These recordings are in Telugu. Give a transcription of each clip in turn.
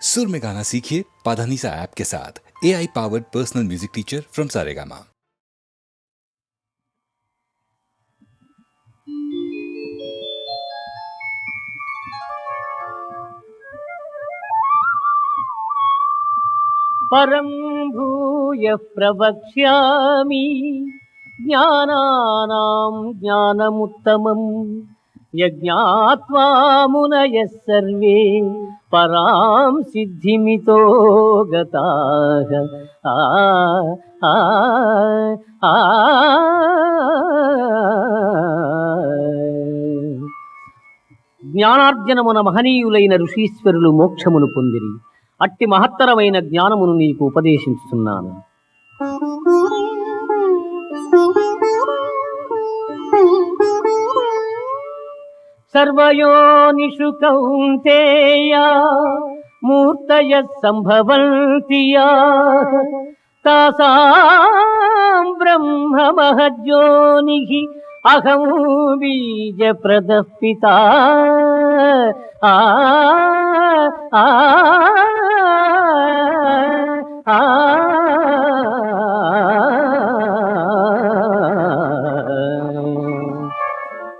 सुर में गाना सीखिए पाधानीसा ऐप के साथ। AI powered personal music teacher from Saregama. परं भूयः प्रवक्ष्यामि ज्ञानानां ज्ञानमुत्तमम् यज्ञात्वा मुनयः सर्वे परां सिद्धिमितो गताः। आ आ आ జ్ఞానార్జనమున మహనీయులైన ఋషీశ్వరులు మోక్షమును పొందిరి. అట్టి మహత్తరమైన జ్ఞానమును నీకు ఉపదేశించుతున్నాను. సర్వయోనిషు కౌంతేయ మూర్తయః సంభవంతి యాః తాసాం బ్రహ్మ మహజ్యోనిః అహం బీజప్రదః పితా. ఆ ఆ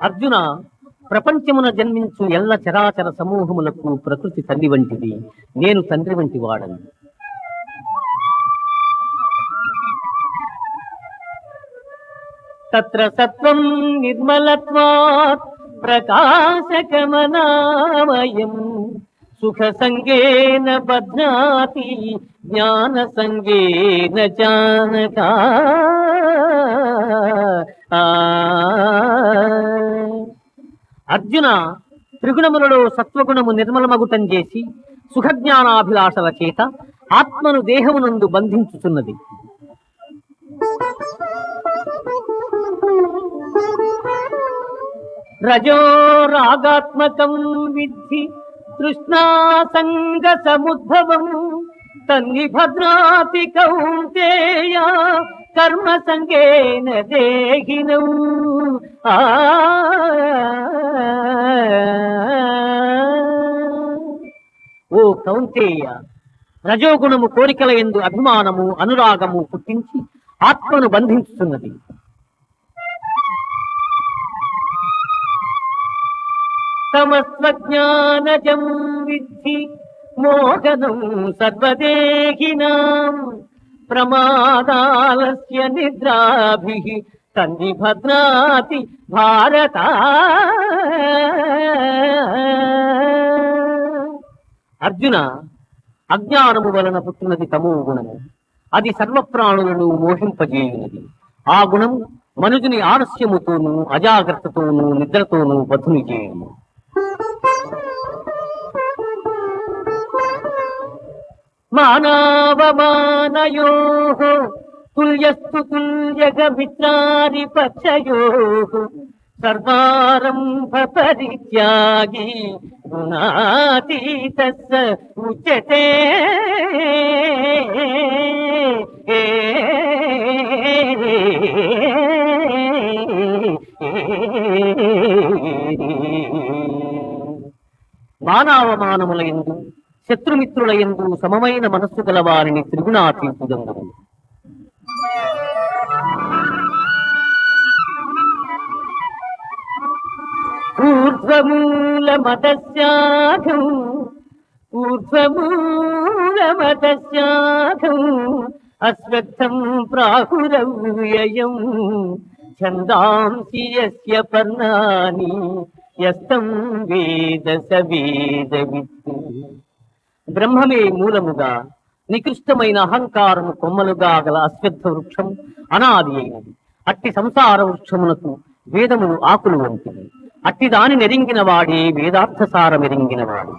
అర్జున, ప్రపంచమున జన్మించు ఎల్ల చరాచర సమూహములకు ప్రకృతి తల్లి వంటిది, నేను తండ్రి వంటి వాడను. తత్ర సత్వం నిర్మలత్వాత్ ప్రకాశకమనామయం సుఖ సంగేన బధ్నాతి జ్ఞాన సంగేన చానక. అర్జున, త్రిగుణములలో సత్వగుణము నిర్మలమగుటం చేసి సుఖజ్ఞానాభిలాషల చేత ఆత్మను దేహమునందు బంధించుతున్నది. రజో రాగాత్మకం విద్ధి తృష్ణా సంగ సముద్భవం తన్నిభద్రాతి కౌంతేయ కర్మ సంగేన దేహినం. ఓ కౌంతేయ, రజోగుణము కోరికల యందు అభిమానము అనురాగము పుట్టించి ఆత్మను బంధించుతున్నది. తమస్వజ్ఞానజం విద్ధి మోహనం సర్వదేహినాం ప్రమాదాలస్య నిద్రాభిః తన్నిభద్నాతి భారత. అర్జున, అజ్ఞానము వలన పుట్టినది తమో గుణము. అది సర్వప్రాణులను మోహింపజేయునది. ఆ గుణము మనుజుని ఆలస్యముతోనూ అజాగ్రత్తతోనూ నిద్రతోనూ బద్ధుని చేయును. మానవమానయోః తుల్యస్తు తుల్యగ మిత్రారి పక్షయోః సర్వారంభ పరిత్యాగి గుణాతీతః స ఉచ్యతే. మానవమానముల యందు శత్రుమిత్రుల యందు సమమైన మనస్సు గల వారిని త్రిగుణాతీతుడందును. ఊర్ధ్వమూలమతస్యాఘం ఊర్ధ్వమూలమతస్యాఘం అశ్వత్థం ప్రాహురవ్యయం ఛందాంసి యస్య పర్ణాని యస్తం వేద స వేదవిత్తు. బ్రహ్మమే మూలముగా నికృష్టమైన అహంకారము కొమ్మలుగా గల అశ్వత్థ వృక్షం అనాది అయినది. అట్టి సంసార వృక్షమునకు వేదములు ఆకులు వంటివి. అట్టి దాని నెరింగిన వాడే వేదార్థసార మెరింగిన వాడు.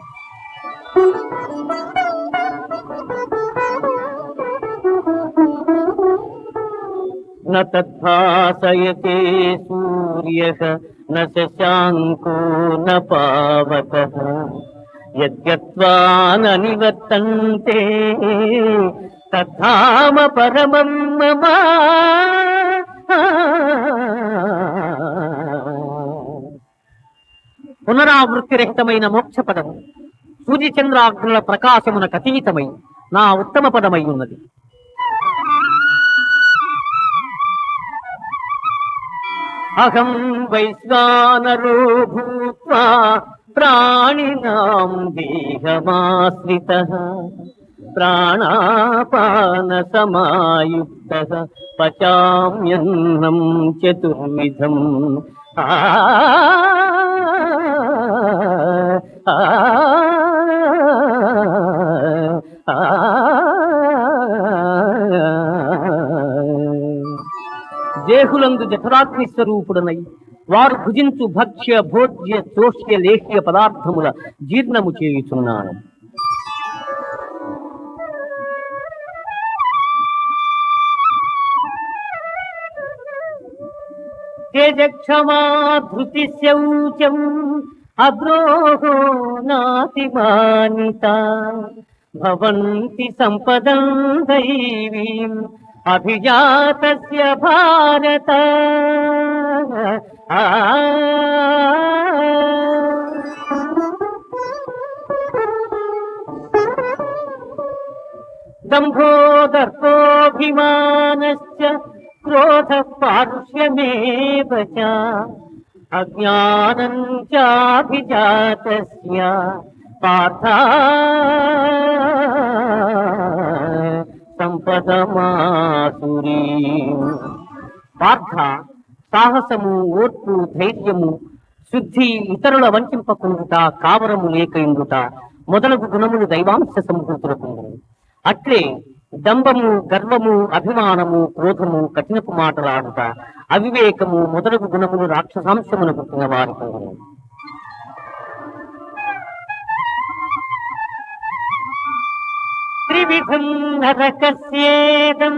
న తద్భాసయతే సూర్యః న శశాంకో న పావకః యద్గత్వా న నివర్తంతే తద్ధామ పరమం మమ. పునరావృత్తి రహితమైన మోక్షపదము సూర్యచంద్రాగ్నుల ప్రకాశమునకు అతీతమై నా ఉత్తమ పదమై ఉన్నది. అహం వైశ్వానరో భూత్వా ప్రాణినాం దేహమాశ్రితః ప్రాణాపాన సమాయుక్తః పచామ్యన్నం చతుర్విధం. ఆ ఆ ఆ దేహులందు జఠరాగ్ని స్వరూపుడనై వారు భుజించు భక్ష్య భోజ్య చోష్య లేహ్య పదార్థముల జీర్ణము చేయుచున్నాను. తేజక్షమా ధృతి శౌచం అద్రోహో నాతిమానిత భవంతి సంపదం దైవీం అభిజాతస్య భారత. దంభో దర్పోభిమానశ్చ క్రోధ పారుష్యమేవ చ అజ్ఞానం చాభిజాతస్య పార్థ సంపదమాసురీ. పార్థ, సాహసము, ఓర్పు, ధైర్యము, శుద్ధి, ఇతరుల వంచింపకుండుట, కావరము లేక ఇండుట మొదలగు గుణములు దైవాంశ సంభూతులకు. అట్లే దంభము, గర్వము, అభిమానము, క్రోధము, కఠినపు మాటలాడుట, అవివేకము మొదలగు గుణములు రాక్షసాంశమున పుట్టిన వారికి. త్రివిధం నరకస్యేదం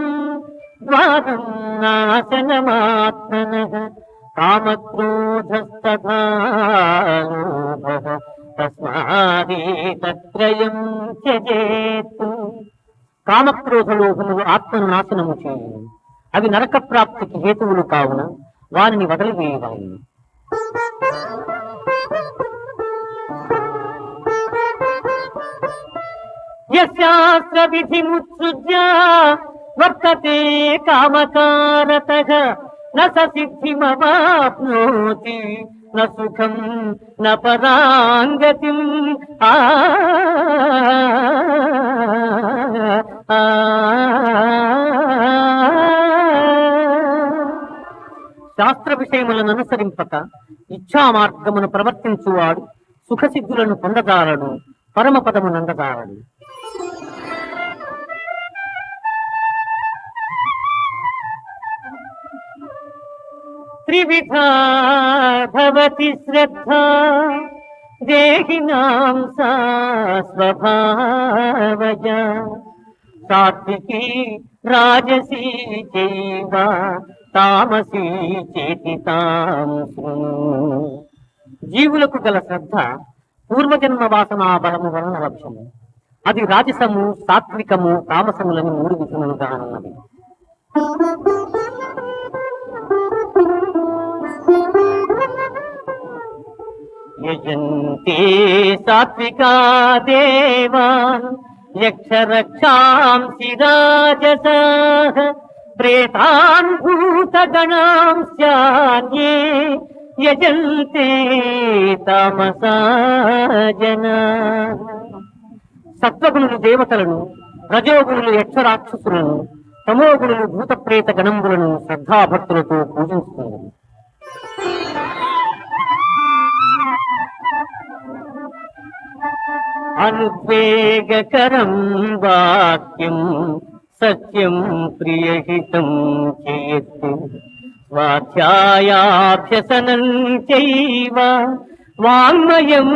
ద్వారం నాశనమాత్మనః కామక్రోధస్తథా లోభః తస్మాదేతత్రయం త్యజేత్. కామక్రోధ లోభములు ఆత్మను నాశనము చేయును. అవి నరక ప్రాప్తికి హేతువులు కావున వారిని వదిలివేయగలము. యస్యాస్త్ర విధిముత్సృజ్య వర్తతే కామకారతః న స సిద్ధిమవాప్నోతి న సుఖం న పరాంగతిం. శాస్త్ర విషయములను అనుసరింపక ఇచ్ఛా మార్గమును ప్రవర్తించువాడు సుఖసిద్ధులను పొందజాలడు, పరమపదము నందజాలడు. త్రివిధా భవతి శ్రద్ధా దేహినాం సా స్వభావజా సాత్వికీ రాజసీ చైవ తామసీ చేతి తాం శృణు. జీవులకు గల శ్రద్ధ పూర్వజన్మ వాసనా బలము వలన లక్ష్యము. అది రాజసము, సాత్వికము, తామసములను 3 విధములుగా ఉన్నది. యజంతే సాత్వికా దేవాన్ యక్షరక్షాంసి రాజసాః ప్రేతాన్ భూతగణాంశ్చాన్యే యజంతే తమసా జనాః. సత్వగుణులు దేవతలను, రజోగుణులు యక్షరాక్షసులను, తమోగుణులు భూత ప్రేత గణంబులను శ్రద్ధాభక్తులతో పూజించుతున్నారు. అనుద్వేగకరం వాక్యం సత్యం ప్రియహితం చేత్ స్వాధ్యాయాభ్యసనం చైవ వాంగ్మయం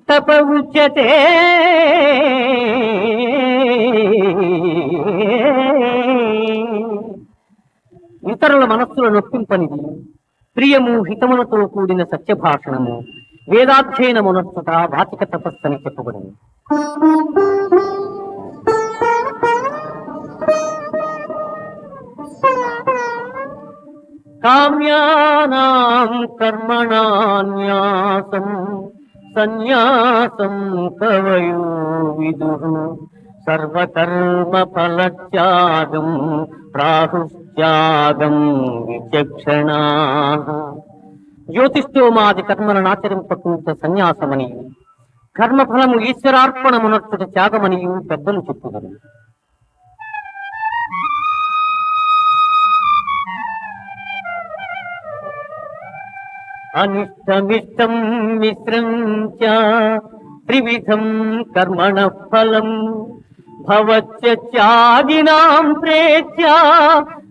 తప ఉచ్యతే. ఇతరుల మనస్సుల నొప్పింపనిది ప్రియము, హితములతో కూడిన సత్యభాషణము, వేదాధ్యయనమునొచ్చుట వాచిక తపస్సు అని చెప్పబడింది. కామ్యానాం కర్మణాన్యాసం సన్యాసం కవయో విదుః సర్వకర్మ ఫలత్యాగం ప్రాహుత్యాగం విచక్షణాః. జ్యోతిష్ఠోమాది కర్మలను ఆచరింపకుంట సన్యాసమనియు, కర్మఫలము ఈశ్వరార్పణమునర్చుట త్యాగమనియు పెద్దలు చెప్పుదురు. అనిష్టమిష్టం మిశ్రం చ త్రివిధం కర్మణః ఫలం భవత్య త్యాగినాం ప్రేత్య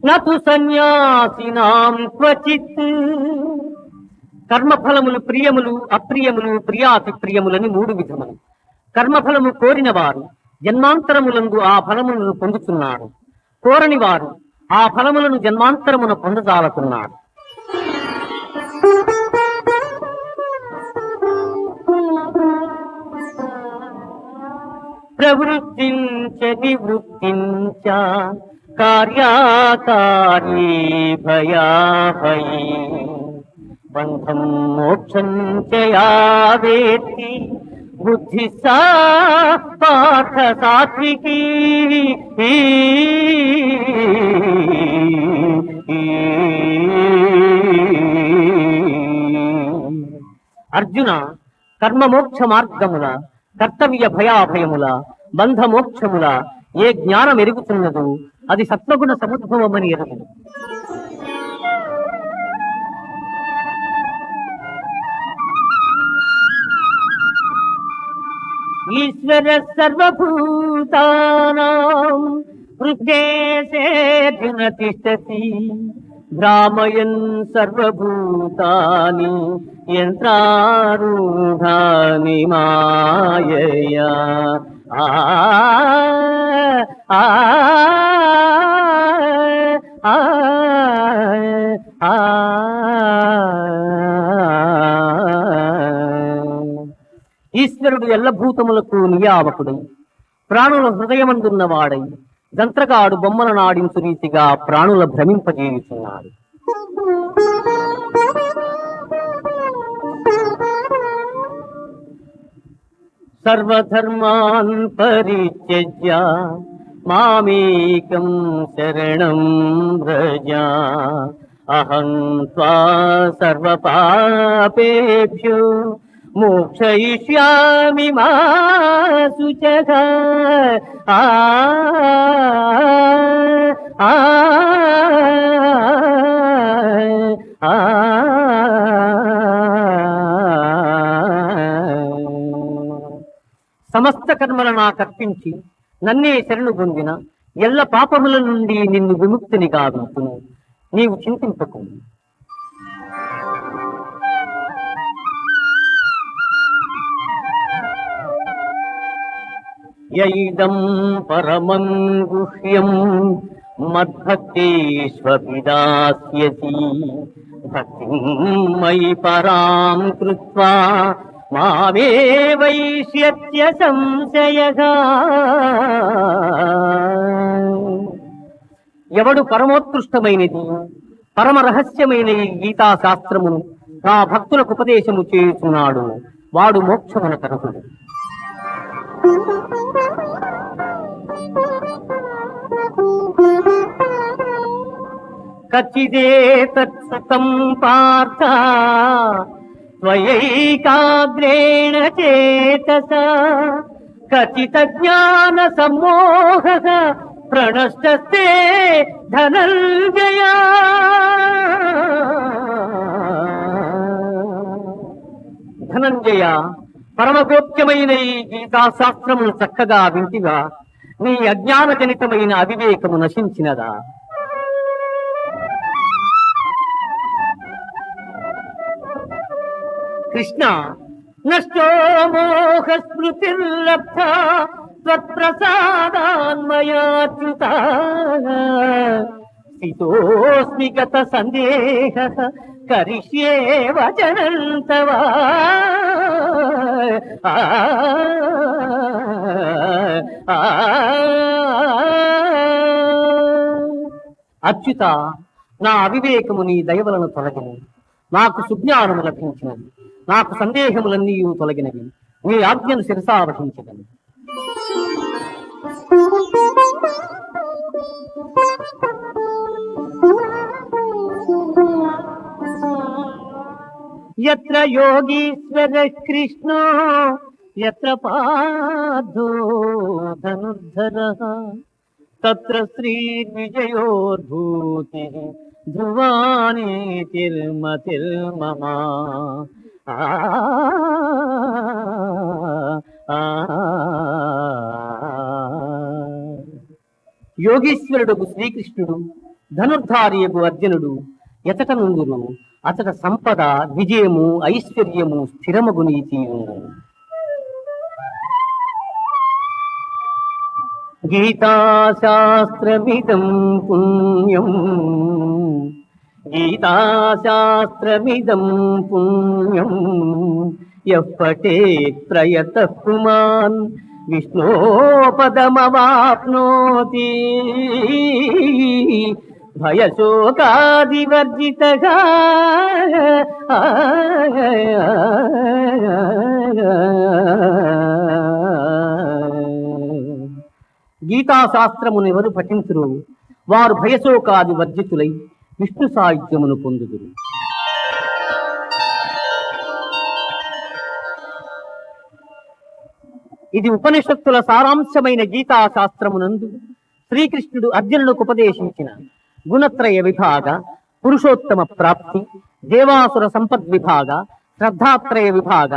నతు సన్యాసినాం క్వచిత్. కర్మఫలములు ప్రియములు, అప్రియములు, ప్రియాతి ప్రియములని మూడు విధములు. కర్మఫలము కోరిన వారు జన్మాంతరములందు ఆ ఫలములను పొందుతున్నారు. కోరని వారు ఆ ఫలములను జన్మాంతరమున పొందజాలతున్నారు. ప్రవృత్తించ నివృత్తించ కార్యాకారీ భయాభయీ బంధం మోక్షం చ యా వేత్తి బుద్ధి సా పార్థ సాత్వికీ. అర్జున, కర్మమోక్ష మార్గముల, కర్తవ్య భయాభయముల, బంధమోక్షముల ఏ జ్ఞానం ఎరుగుతున్నదో అది సత్వగుణ సముద్భవమని ఎరుగును. ఈశ్వర సర్వభూతానాం హృద్దేశేర్జున తిష్టతి భ్రామయన్ సర్వభూతాని యంత్రారూఢాని మాయయా. ఆ ఆ ఆ ఆ ఈశ్వరుడు ఎల్లభూతములకు నియామకుడై ప్రాణుల హృదయమందున్నవాడై దంత్రగాడు బొమ్మలను ఆడించు రీతిగా ప్రాణుల భ్రమింపజేయుచున్నాడు. సర్వధర్మాన్ పరిత్యజ్య మామేకం శరణం వ్రజ అహం త్వా సర్వపాపేభ్యో మోక్షయిష్యామి మా శుచః. ఆ ఆ ఆ సమస్త కర్మలను నాకర్పించి నన్నే శరణు పొందిన ఎల్ల పాపముల నుండి నిన్ను విముక్తిని గావించును. నీవు చింతింపకు. యైదం పరమం గుహ్యం మద్భక్తేష్వభిదాస్యసి భక్తిం మయి పరాం కృత్వా మామే వైష్యత్య సంశయః. ఎవడు పరమోత్కృష్టమైనది పరమ రహస్యమైన ఈ గీతా శాస్త్రమును నా భక్తులకు ఉపదేశము చేయుచున్నాడు, వాడు మోక్షమునకర్హుడు. కచ్చిదేతత్సుతం పార్థ త్వయైకాగ్రేణ చేతసా కచిత జ్ఞాన సమ్మోహః ప్రణష్టస్తే ధనంజయ. ధనంజయ, పరమగోప్యమైన ఈ గీతాశాస్త్రమును చక్కగా వింటివా? నీ అజ్ఞానజనితమైన అవివేకము నశించినదా? కృష్ణ, నష్టో మోహ స్మృతిర్లబ్ధ త్వత్ప్రసాదాన్మయాచ్యుత స్థితోస్మి గత సందేహ కరిష్యే వచనం తవ. అచ్యుత, నా అవివేకము నీ దయవలను తొలగిను, నాకు సుజ్ఞానము లభించినది. నాకు సందేహములన్నీ తొలగినవి. మీ ఆజ్ఞను శిరసావహించగలను. యత్ర యోగీశ్వర కృష్ణో యత్ర పార్థో ధనుర్ధరః తత్ర శ్రీ విజయోర్భూతి ధ్రువానీతిర్మతిర్మమ. యోగీశ్వరుడు శ్రీకృష్ణుడు, ధనుర్ధారియగు అర్జునుడు ఎతట నుందురు, అతట సంపద, విజయము, ఐశ్వర్యము స్థిరమగు నీతియు. గీతాశాస్త్రమిదం పుణ్యం, గీతాశాస్త్రమిదం పుణ్యం యః పఠేత్ ప్రయతః పుమాన్ విష్ణోపదమవాప్నోతి భయశోకాదివర్జితః. గీతాశాస్త్రమును ఎవరు పఠించురు వారు భయశోకాది వర్జితులై విష్ణు సాయుధ్యమును పొందుదురు. ఇది ఉపనిషత్తుల సారాంశమైన గీతాశాస్త్రమునందు శ్రీకృష్ణుడు అర్జునులకు ఉపదేశించిన గుణత్రయ విభాగ, పురుషోత్తమ ప్రాప్తి, దేవాసుర సంపద్విభాగ, శ్రద్ధాత్రయ విభాగ,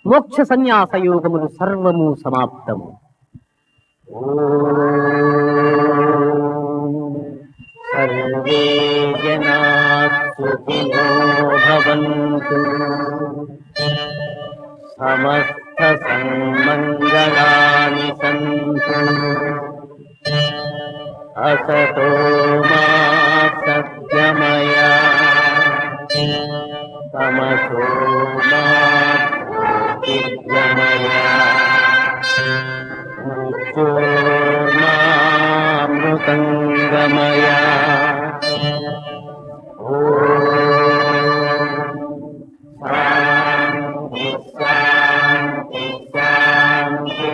మోక్ష సన్యాస యోగములు సర్వము సమాప్తము. సర్వే జనాః సుఖినో భవంతు, సమస్త సన్మంగళాని సంతు, అసతో మా సత్యమయ, తమసో మా జ్యోతిర్గమయ, మృత్యోర్మామృతంగమయ. శాంతి శాంతి శాంతి.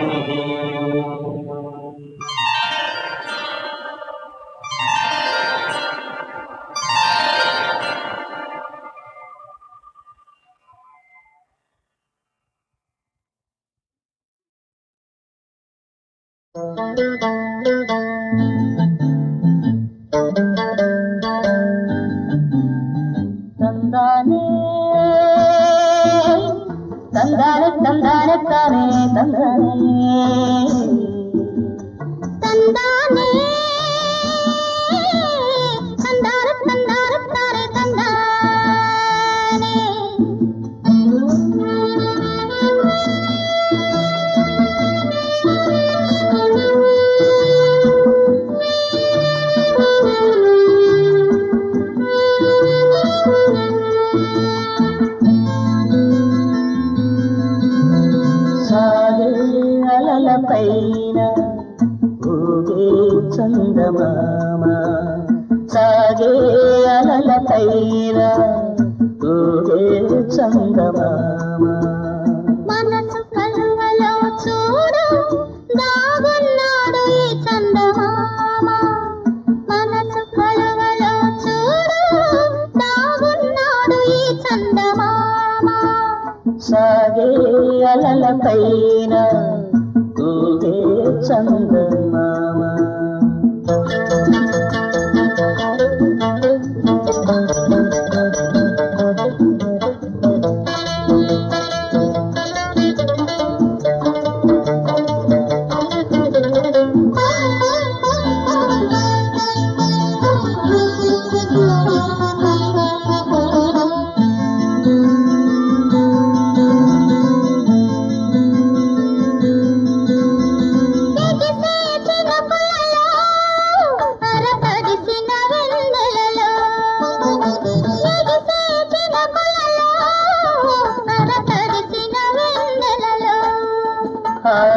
తందానే తందానే తందానే తానే తందానే తందానే తందార తందార తారే తందానే. పైన ఊగే చందమామ, సాగే అలల పైన ఊగే చందమామ. మనసు కలువలో చూడు దాగున్నాడు ఈ చందమామ, మనసు కలువలో చూడు దాగున్నాడు ఈ చందమామ. సాగే అలల పైన ఊగే చందమామ.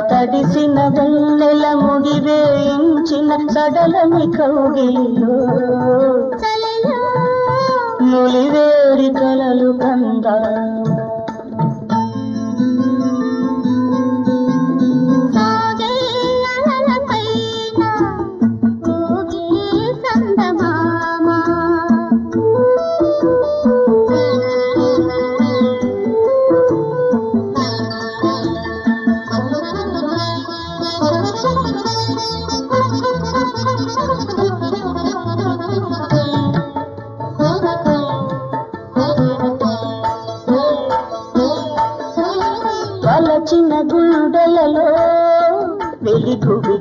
తడిసిన వెన్నెల ముడివేయించిన సడలని కౌగిలిలో ములివేడి కలలు కందామా.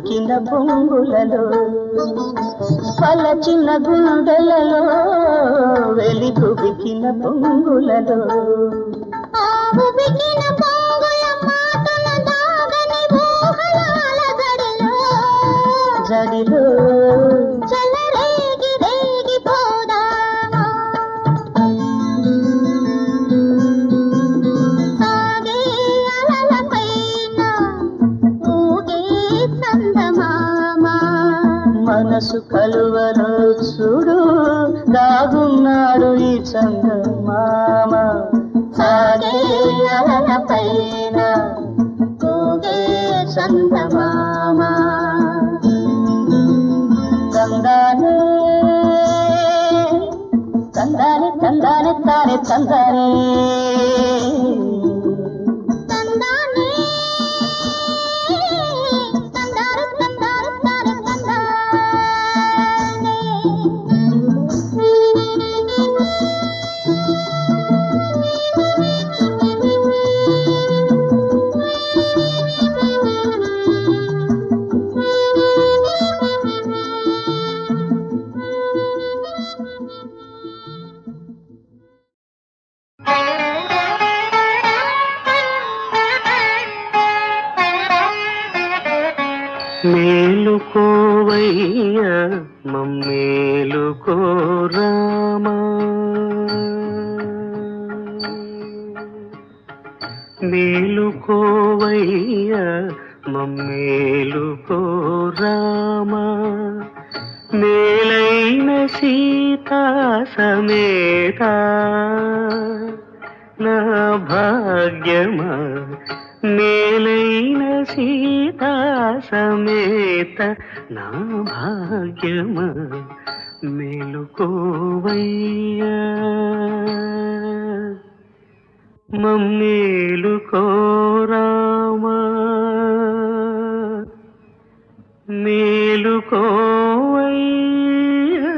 ఉబికిన పొంగులలో పలచిన గుండెలలో వెలిగుబికిన పొంగులలో ఉబికిన పొంగుల మాటల దాగని ఊహలాల జడిలో చలరేగి రేగి పోదామా సాగే అలల పైన ఊగే చందమామ మనసు కలువలో చూడు దాగున్నాడు ఈ చందమామ సాగే అలల పైన ఊగే చందమామ తందానే తందానే తందానే తానే తందానే తందానే తందానే తందానే తానే మేలుకోవయ్యా మమ్మేలుకో రామా మేలుకోవయ్యా మమ్మేలుకో రామా మేలైన సీతా సమేత నా భాగ్యమా మేలైన సీతా సమేత నా భాగ్యమా మేలుకోవయ్యా మమ్మేలుకో రామా మేలుకోవయ్యా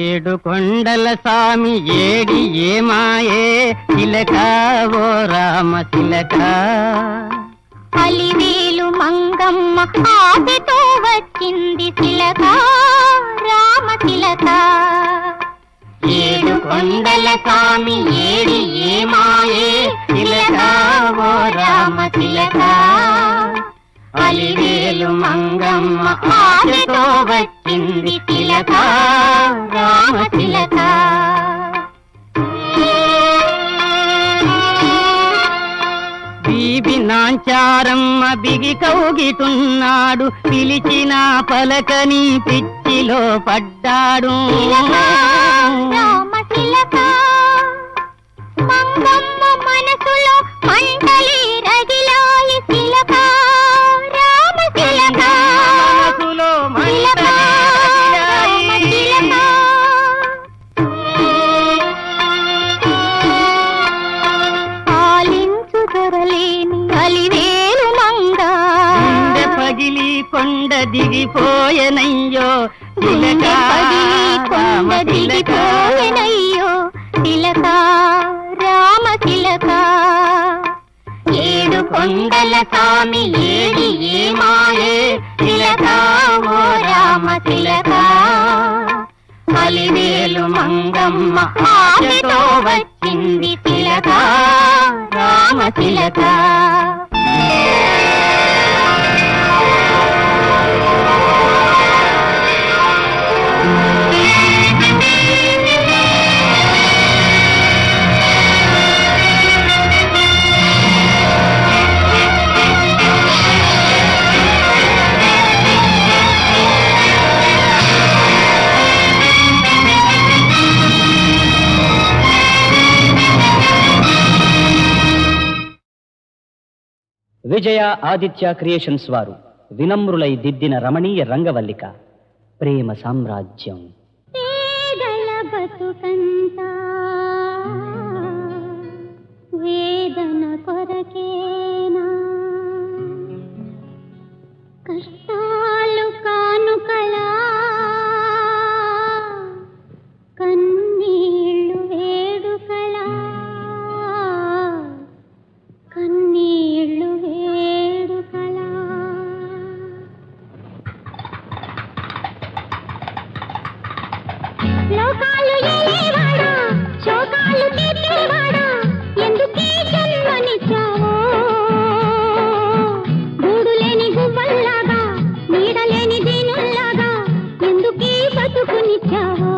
ఏడు కొండల స్వామి ఏడి ఏమాయే తిలక ఓ రామ తిలక అలివేలు మంగమ్మ ఆశతో వచ్చింది తిలక రామ తిలక ఏడు కొండల స్వామి ఏడి ఏమాయే తిలక ఓ రామ తిలక అలివేలు మంగమ్మ ఆశతో వచ్చింది తిలక రామ తిలక బీబి నాంచారమ్మ బిగి కౌగిటున్నాడు పిలిచిన పలకని పిచ్చిలో పడ్డాడు రామ తిలక మంగమ్మ మనసులో మంటలి రగిలాయి తిలక రామ తిలక మనసులో తిలక రామ తిలక పాలించు దొరలేని అలివేలు మంగ గుండె పగిలి కొండ దిగిపోయనయ్యో తిలక పగిలి కొండ దిగిపోయెనయ్యో తిలక రామ తిలక ఏడు కొండల స్వామి ఏడి ఏమాయే తిలక ఓ రామ తిలక అలివేలు మంగమ్మ ఆశతో వచ్చింది తిలక రామ తిలక విజయ ఆదిత్య క్రియేషన్స్ వారు వినమ్రులై దిద్దిన రమణీయ రంగవల్లిక ప్రేమ సామ్రాజ్యం. బతుకంతా వేదన కొరకేనా కష్టాలు కానుకలా కన్నీళ్ళు వేడుకలా కన్నీళ్ళు వేడుకలా లోకాలు ఏలేవాడా శోకాలు తీర్చేవాడా ఎందుకీ జన్మనిచ్చావో గూడు లేని గువ్వల్లాగా నీడలేని దీనుల్లాగా ఎందుకీ బతుకునిచ్చావో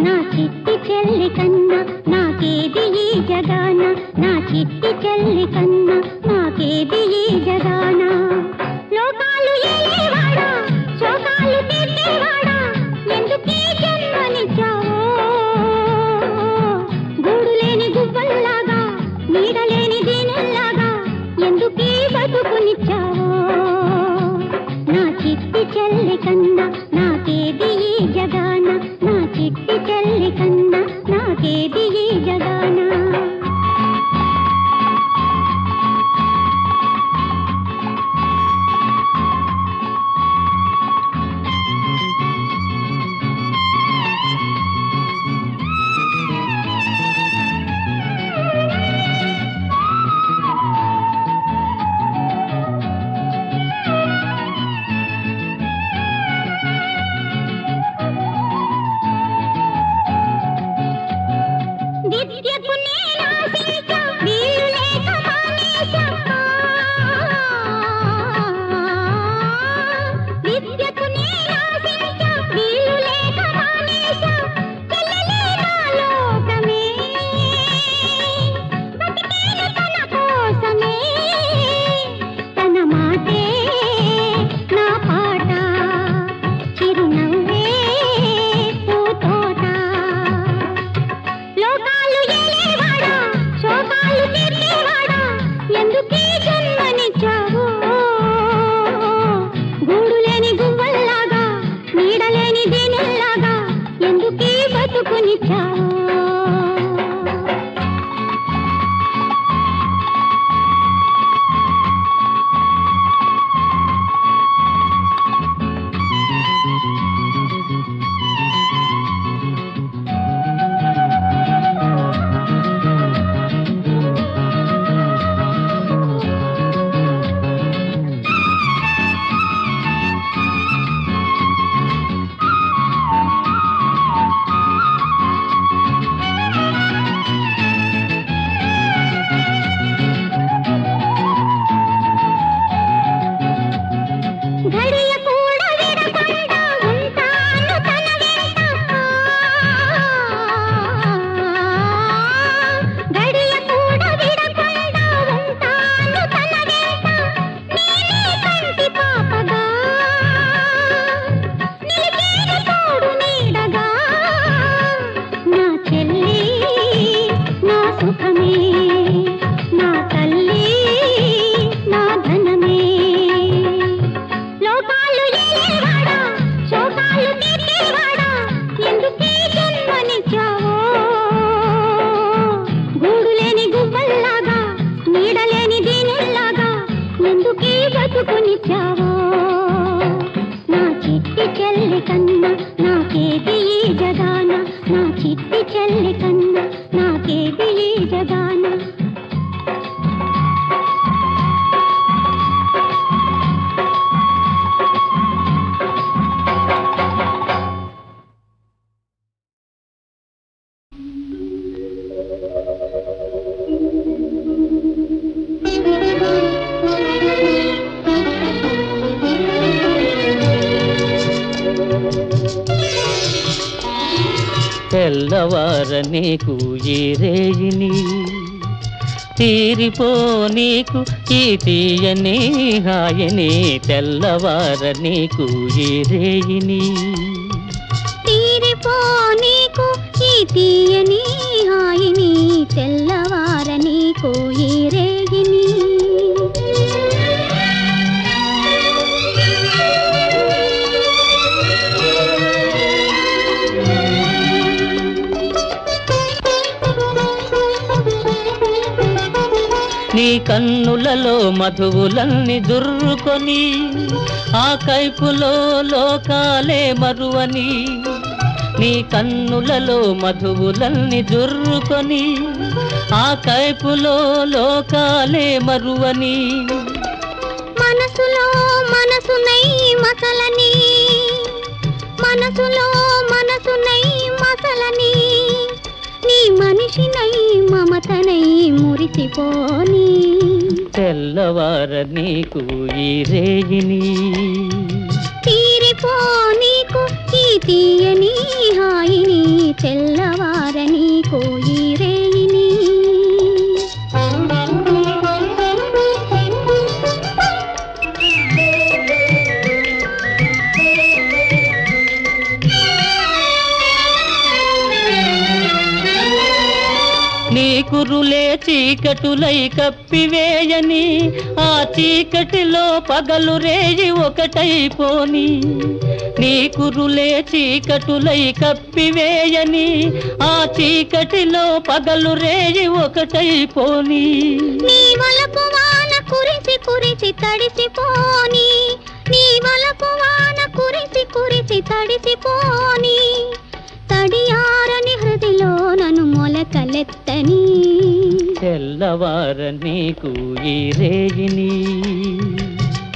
నా చిట్టి చెల్లి కన్నా నాకేది ఈ జగాన నా చిట్టి చెల్లి కన్నా నాకేది ఈ జగాన లోకాలు ఏలేవాడా శోకాలు తీర్చేవాడా ఎందుకీ జన్మనిచ్చావో గూడు లేని గువ్వల్లాగా నీడలేని దీనుల్లాగా ఎందుకీ బతుకునిచ్చావో నా చిట్టి చెల్లి కన్నా నాకేది ఈ జగాన నా చిట్టి చెల్లి కన్నా నాకేది ఈ జగాన విద్యకు నేనాశించా వీలు లేక మానేశా విద్యకు నేనాశించా వీలు లేక మానేశా చెల్లెలే నా లోకమే బతికేను తన కోసమే తన మాటే నా పాట చిరునవ్వే పూతోట లోకాలు ఏలేవాడా శోకాలు తీర్చేవాడా ఎందుకీ జన్మనిచ్చావో గూడు లేని గువ్వల్లాగా నీడలేని దీనుల్లాగా ఎందుకీ బతుకునిచ్చావో ఘడియ కూడా విడకుండా ఉంటాను తన వెంట ఘడియ కూడా విడకుండా ఉంటాను తన వెంట నేనే కంటి పాపగా నిలిచేది తోడు నీడగా నా చెల్లి నా సుఖమే నా తల్లి నా ధనమే లోకాలు ఏలేవాడా శోకాలు తీర్చేవాడా ఎందుకీ జన్మనిచ్చావో గూడు లేని గువ్వల్లాగా నీడలేని దీనుల్లాగా ఎందుకీ బతుకునిచ్చావో నా చిట్టి చెల్లి కన్నా నాకేది ఈ జగాన నా చిట్టి చెల్లి కన్నా నాకేది ఈ జగాన తెల్లవార నీకు ఈ రేయిని తీరిపో నీకు ఈ తీయని హాయని తెల్లవార నీకు ఈ రేయిని తీరిపో నీకు ఈ తీయని హాయిని తెల్లవార నీకు ఈ రేగిని నీ కన్నులలో మధువులన్నీ దుర్రుకొని ఆ కైపులో లోకాలే మరువని నీ కన్నులలో మధువులన్నీ దుర్రుకొని ఆ కైపులో లోకాలే మరువని మనసులో మనసునై మసలని మనసులో మనసునై మసలని నీ మనిషినై మమతనై మురిసిపోని తెల్లవార నీకు ఈ రేగిని తీరిపో నీకు ఈ తీయని హాయిని తెల్లవార నీకు ఈ రేగిని నీ కురులే చీకటులై కప్పివేయని ఆ చీకటిలో పగలు రేయి ఒకటైపోని నీ కురులే చీకటులై కప్పివేయని ఆ చీకటిలో పగలు రేయి ఒకటైపోని నీ వలపు వాన కురిసి కురిసి తడిసిపోని నీ వలపు వాన కురిసి కురిసి తడిసిపోని తడియారని హృదిలో నన్ను మొలకలెత్తని తెల్లవార నీకు ఈ రేగిని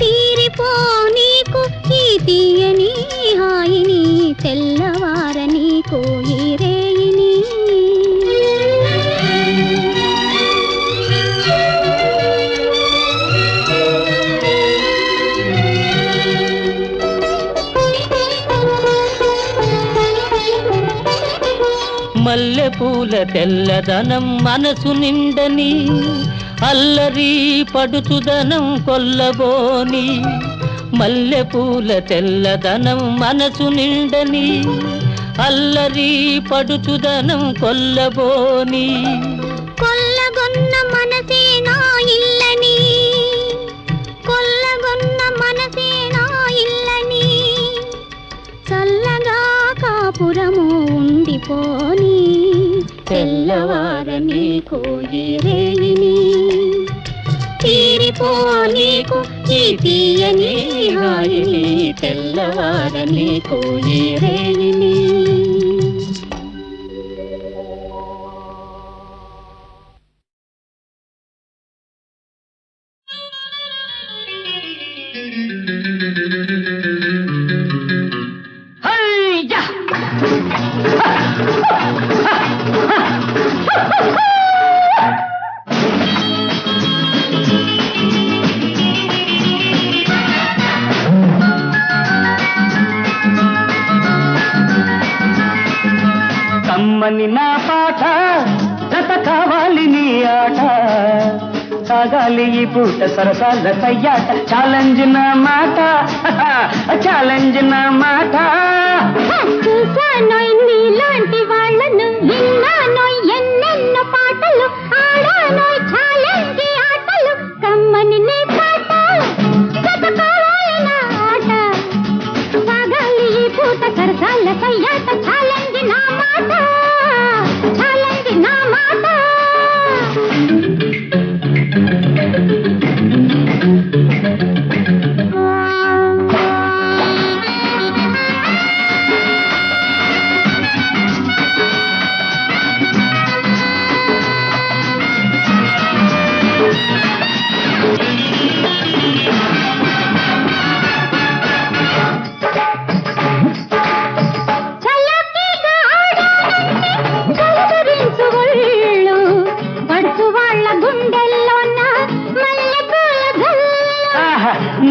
తీరిపో నీకు ఈ తీయని హాయిని తెల్లవార నీకు ఈ రేగిని మల్లె పూల తెల్లదనం మనసు నిండని అల్లరి పడుచుదనం కొల్లబోని మల్లె పూల తెల్లదనం మనసు నిండని అల్లరి పడుచుదనం కొల్లబోని కొల్లగొన్న మనసే నా ఇల్లని కొల్లగొన్న మనసే నా ఇల్లని చల్లగా కాపురము ఉండిపోని తెల్లవార నీకు ఈ రేగిని తీరిపో నీకు ఈ తీయని హాయిని తెల్లవార నీకు ఈ రేగిని కమ్మని నా పాట జత కావాలి నీ ఆట సాగాలి ఈ పూట సరసాల సయ్యాట ఛాలెంజ్ నా మాట ఛాలెంజ్ నా మాట చూసానో నీలాంటి వాళ్ళను విన్నానో ఎన్నెన్నో పాటలు ఆడానో ఛాలెంజ్ ఆటలు కమ్మని నీ పాట జత కావాలి నా ఆట సాగాలి ఈ పూట సరసాల సయ్యాట ఛాలెంజ్ నా మాట ఛాలెంజ్ నా మాట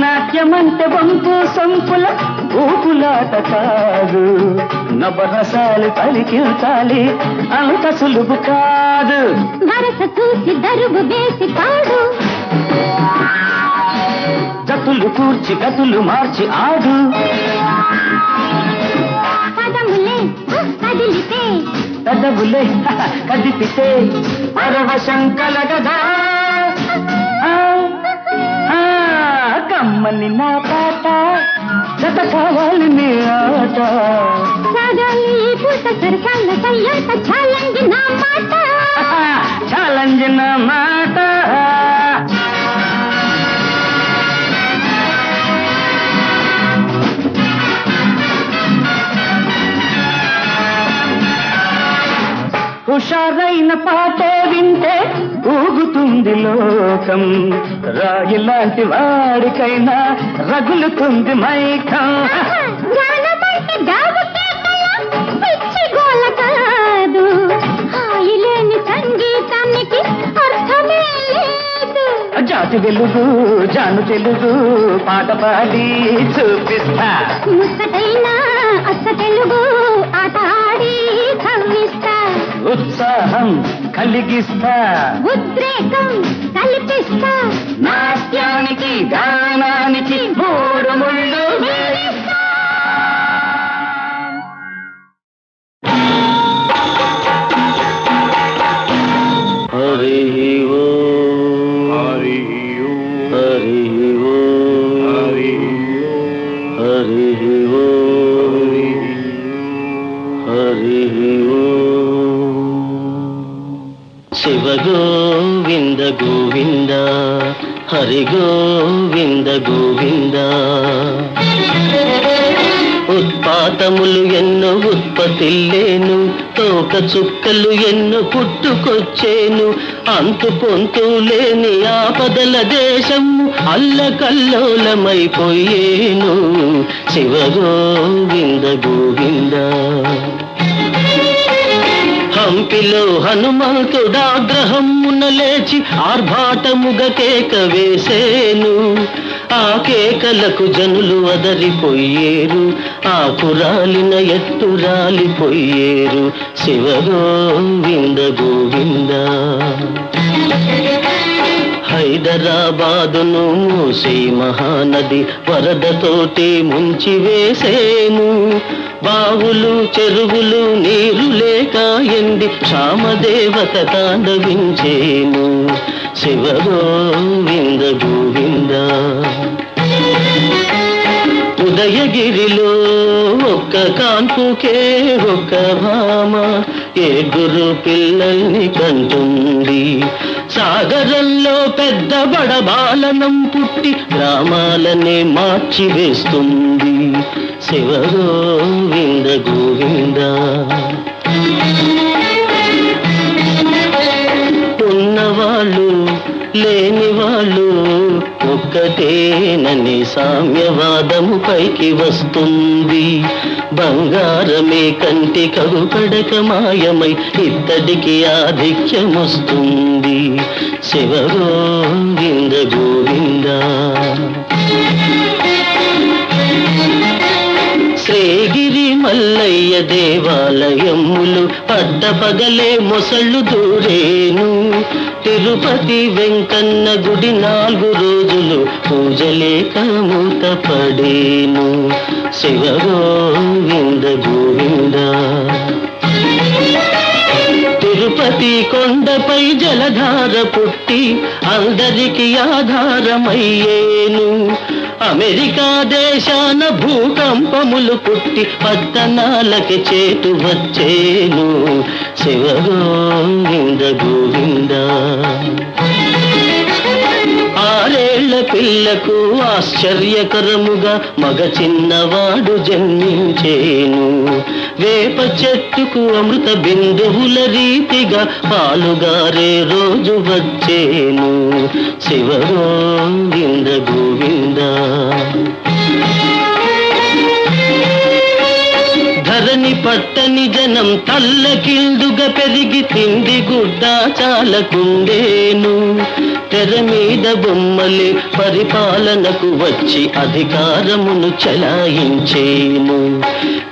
నాట్యమంటే వంపు సంపుల ఊపులాట కాదు నవరసాలు పలికించాలి అంత సులువు కాదు వరస చూసి దరువు వేసి పాడు జతులు కూర్చి గతులు మార్చి ఆడు పదములే కదిలితే పెదవులే కదిపితే పరవశం కలగదా కమ్మని నా పాట జత కావాలి నీ ఆట సాగాలి పూట సరసాల సయ్యాట ఛాలెంజ్ నా మాట ఛాలెంజ్ నా మాట హుషారైన పాటే వింటే ఊగుతుంది లోకం, రాయిలాంటి వాడికైనా రగులుతుంది మైకం. గానమంటే గావు కేకల పిచ్చి గోల కాదు, హాయి లేని సంగీతానికి అర్థమే లేదు. జాతి వెలుగు జాను తెలుగు పాట పాడి చూపిస్తా, ముచ్చటైన అచ్చ తెలుగు ఆట ఆడి కవ్విస్తా, ఉత్సాహం కలిగిస్తా, ఉద్రేకం కల్పిస్తా, నాట్యానికి గానానికి మూడు ముళ్ళు వేయిస్తా. హరి ఓ హరి ఓ హరి ఓ హరి ఓ హరి ఓ. శివ గోవింద గోవింద హరి గోవింద గోవింద. ఉత్పాతములు ఎన్నో ఉత్పత్తిల్లేను, తోక చుక్కలు ఎన్నో పుట్టుకొచ్చేను, అంతు పొంతు లేని ఆపదల దేశము అల్లకల్లోలమైపోయేను. శివ గోవింద గోవింద. హంపిలో హనుమంతుడాగ్రహమున లేచి ఆర్భాటముగ కేక వేసేను, ఆ కేకలకు జనులు అదరిపోయేరు, ఆ కురాలిన ఎత్తు రాలిపోయేరు. శివ గోవింద గోవింద. హైదరాబాదును మూసీ మహానది వరదతోటి ముంచి వేసేను, బావులు చెరువులు నీరు లేక ఎండి క్షామదేవత తాండవించేను. శివ గోవింద గోవింద. ఉదయగిరిలో ఒక్క కాన్పుకే ఒక్క భామ ఏడుగురు పిల్లల్ని కంటుంది, సాగరంలో పెద్ద బడబాలనం పుట్టి గ్రామాలనే మార్చివేస్తుంది. శివ గోవింద గోవింద. ఉన్నవాళ్ళు లేని వాళ్ళు ఒక్కటేనని సామ్యవాదము పైకి వస్తుంది, బంగారమే కంటి కగుపడక మాయమై ఇత్తడికి ఆధిక్యమొస్తుంది. శివ గోవింద గోవింద. శ్రీగిరి మల్లయ్య దేవాలయములు పట్టపగలే మొసళ్ళు దూరేను, తిరుపతి వెంకన్న గుడి 4 రోజులు పూజలేక మూత పడేను. శివ గోవింద గోవింద. తిరుపతి కొండపై జలధార పుట్టి అందరికి ఆధారమయ్యేను, అమెరికా దేశాన భూకంపములు పుట్టి పట్టణాలకి చేటు వచ్చేను. శివ గోవింద గోవింద. 6 ఏళ్ల పిల్లకు ఆశ్చర్యకరముగా మగ చిన్నవాడు జన్మించేను, వేప చెట్టుకు అమృత బిందువుల రీతిగా పాలుగారే రోజు వచ్చేను. శివ గోవింద గోవింద. ధరణి పట్టని జనం తల్లకిందుగా పెరిగి తిండి గుడ్డ చాలకుండేను, తెర మీద బొమ్మలే పరిపాలనకు వచ్చి అధికారమును చలాయించేను,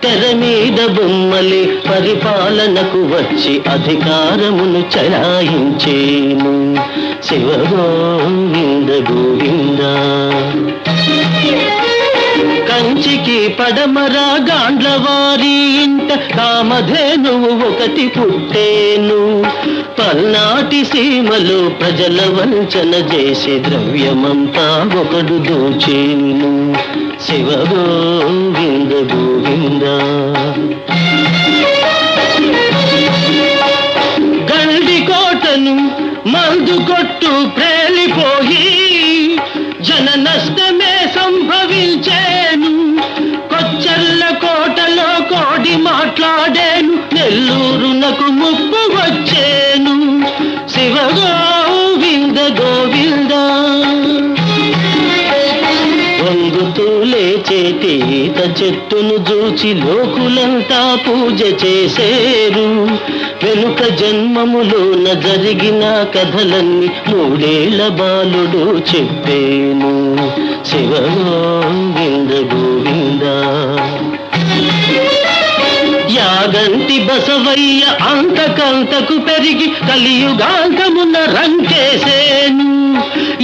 తెర మీద బొమ్మలే పరిపాలనకు వచ్చి అధికారమును చలాయించేను. శివ గోవింద గోవింద. కంచికి పడమర గాండ్లవారి ఇంట కామధేనువు ఒకటి పుట్టేను, పల్నాటి సీమలో ప్రజల వంచన చేసి ద్రవ్యమంతా ఒకడు దోచేను. శివ గోవింద గోవింద. గండి కోటను మందు కొట్టు ప్రేలిపోయి జన నష్టమే సంభవించేను, కొచ్చర్ల కోటలో కోడి మాట్లాడేను, నెల్లూరునకు ముప్పు వచ్చే ఈత చెట్టును చూచి లోకులంతా పూజ చేసేరు. వెనుక జన్మములోన జరిగిన కథలన్నీ మూడేళ్ల బాలుడు చెప్పేను. శివ గోవింద గోవింద. యాగంటి బసవయ్య అంతకంతకు పెరిగి కలియుగాంతమున రంకేసేను.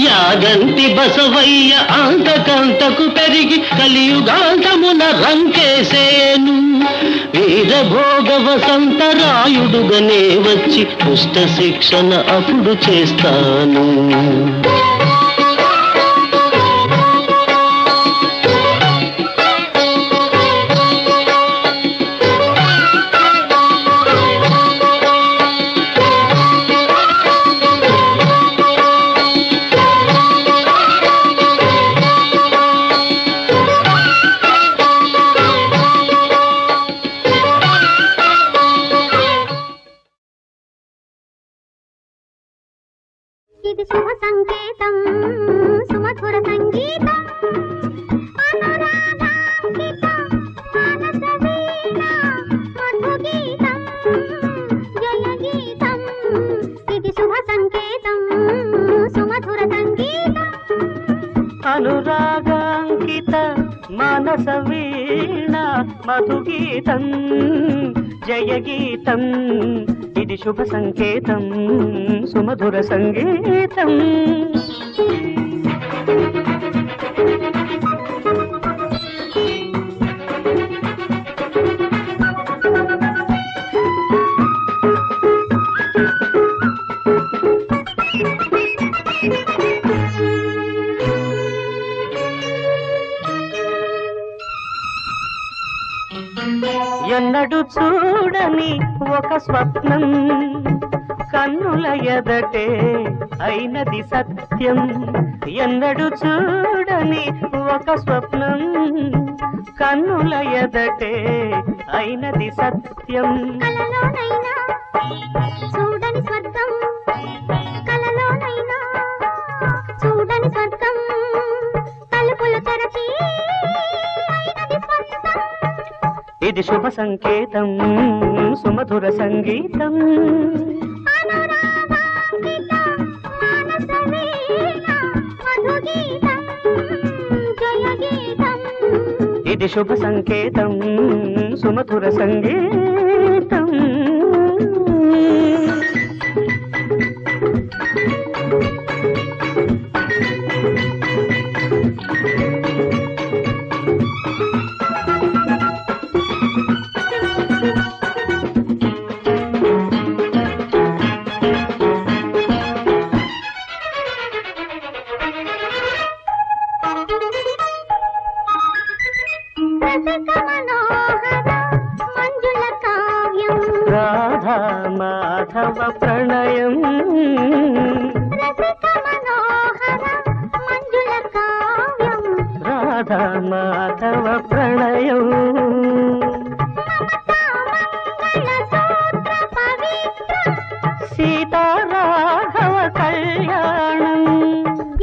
యాగంటి బసవయ్య అంతకంతకు పెరిగి కలియుగాంతమున రంకేసేను. వీరభోగ వసంతరాయుడుగనే వచ్చి దుష్ట శిక్షణ అప్పుడు చేస్తాను. ఇది శుభ సంకేతం సుమధుర సంగీతం అనురాగాంకిత మానస వీణ మధు గీతం జయ గీతం. ఇది శుభ సంకేతం సుమధుర సంగీతం అనురాగాంకిత మానస వీణ మధు గీతం జయ గీతం. ఇది శుభ సంకేతం సుమధుర సంగీతం. ఎన్నడు చూడని ఒక స్వప్నం కన్నుల ఎదటే అయినది సత్యం. ఎన్నడు చూడని ఒక స్వప్నం కన్నుల ఎదటే అయినది సత్యం. కలలోనైనా చూడని స్వర్గం కలలోనైనా చూడని స్వర్గం తలుపులు తెరచి అయినది స్వర్గం. ఇది శుభ సంకేతం సుమధుర సంగీతం. అనురాగాంకిత మానస వీణ మధు గీతం జయ గీతం. ఇది శుభ సంకేతం సుమధుర సంగీతం. రసిక మనోహర మంజుల కావ్యం రాధా మాధవ ప్రణయం. రసిక మనోహర మంజుల కావ్యం రాధా మాధవ ప్రణయం. మమతా మంగళ సూత్ర పవిత్రం సీతారాఘవ కళ్యాణం.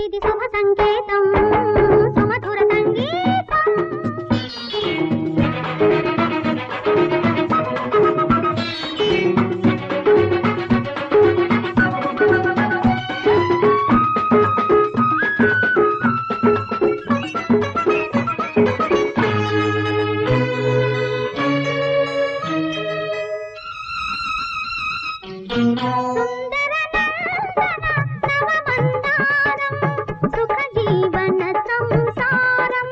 ఇది శుభ సంకేతం సుమధుర సంగీతం. సుందర నందన నవమందారం సుఖ జీవన సంసారం.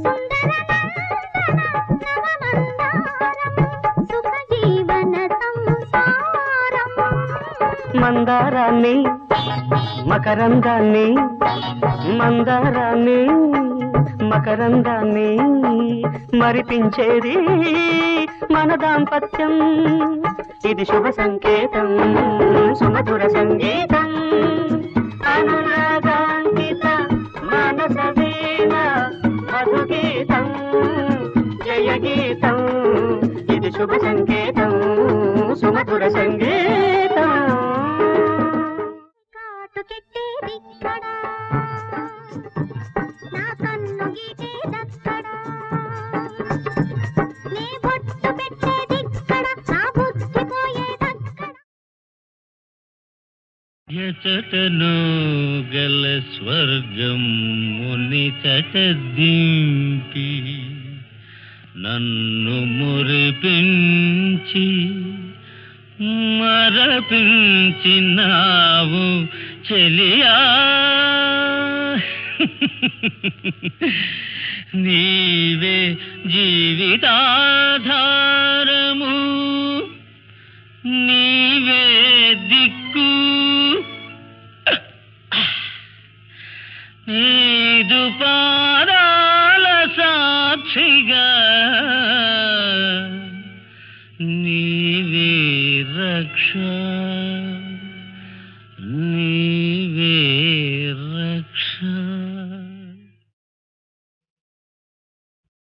సుందర నందన నవమందారం సుఖ జీవన సంసారం. మందారాన్ని మకరందాన్ని మందారాన్ని మకరందాన్ని మరిపించేది మన దాంపత్యం. ఇది శుభ సంకేతం సుమధుర సంగీతం. అనురాగాంకిత మానస వీణ మధు గీతం జయ గీతం. ఇది శుభ సంకేతం సుమధుర సంగీతం. కాటు కెట్టేదిక్కడ నా కన్ను గీటేదక్కడ ఎచటను గల స్వర్గం ముని చట దింపి నన్ను మురిపించి మరపించినావు చెలియా నీవే జీవితాధారము నీవే దిక్కు నీదు పాదాల సాక్షిగా నీ